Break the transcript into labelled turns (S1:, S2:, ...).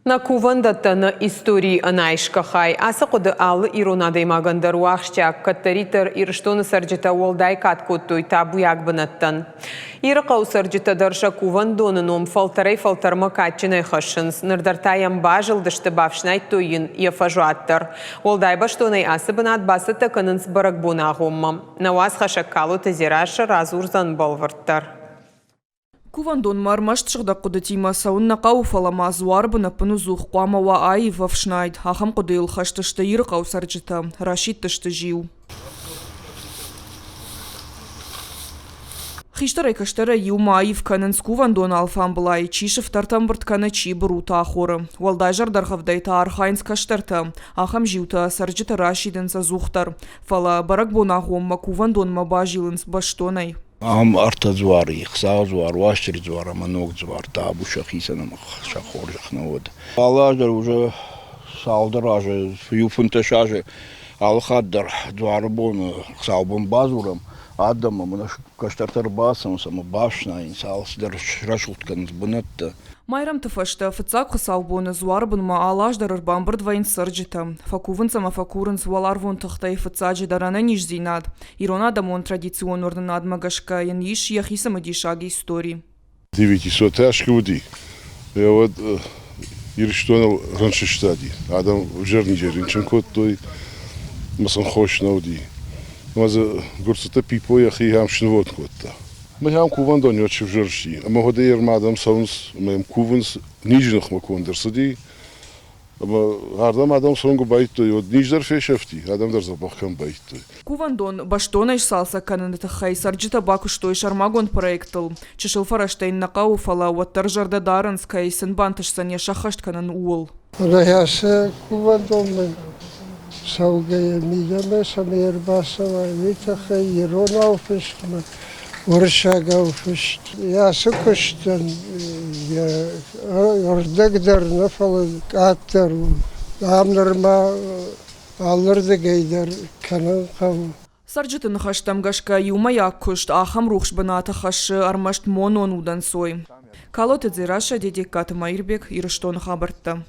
S1: На кувандаттаны истории анайшкахай. Асы құды алы иронады мағандар уақшчак. Каттаритер ирштоны сарджита олдай каткоттуй табу ягбынаттан. Ирықау сарджита дарша кувандонын ом фалтарай-фалтарма катчинай хашынс. Нырдартаям бажылдышты бавшнай тойын ефажуаттар. Олдай баштонай асы бынат басы тақынынс барак бонағомма. Науаз хашаккалу тазираша разурзан балварттар.
S2: Кувандон мармашт шыгда кудатима саунна кауфалама зуарбына пынузух қуамава аив вавшнайд. Ахам кудыл хаштышты ирықау сарджита. Рашид тышты жиу. Хиштарай каштара юма аив канынс кувандон алфан былай. Чишев тартамбырт каны чи бұрута ахоры. Валдай жардархавдайта архайнс каштарта. Ахам жиута сарджита Рашидынса зухтар. Фала барак бонағомма кувандон ма бажилынс баштонай.
S3: Ам арта звари, хсаа звар, ваштери звар, манок звар, табу шахисанам шахор жахнавод. Алаждар уже салдража, юфунташаже, алхаддар зварбон, хсаубон базурам, аддама, мынаш каштартар басам, сама башнайн, салсдар рашутканс бунатта.
S2: Майрам тыфашта фыцак хысалбоны зуарбын ма алаждар бамбыр двайн сырджита. Факувынсама факурынс валарвон тыхтай фыцаджи дарана ниш зинад. Иронада мон традицион орден адмагашка ян иш яхисама дишаги истории.
S4: 900 тяжки уди. Я вот ирштонал раньше штади. Адам в жерничерин ченкот той масан хош на уди. Маза горцата пипо яхи хамшин вот котта. Мы haben Kuvandon nicht в Жерши. А мы ходили мадам саунс, мы Куванс нижних макундерсади. Aber Ардам Адам сонгу байтой, вот ниждер фешефти, Адам дар забахкам байтой.
S2: Кувандон баштонай салса кананета хай сарджита бакуштой шармагон проектал. Чешил фараштейн накау фала уаттар жарда даранскай сенбантышсан я шахашт канан уол.
S5: Раяса Кувандон саугая мидаме самирбасава витаха иронал фешкма. Уршагав фешт. Я сукуштан я ордагдар нафал аттар амнарма алларды гейдар канал кав.
S2: Сарджита нахаштам гашка юма яккушт ахам рухш баната хаш армашт монон удан сой. Калоте дзираша дедик катма ирбек ирштон хабарта.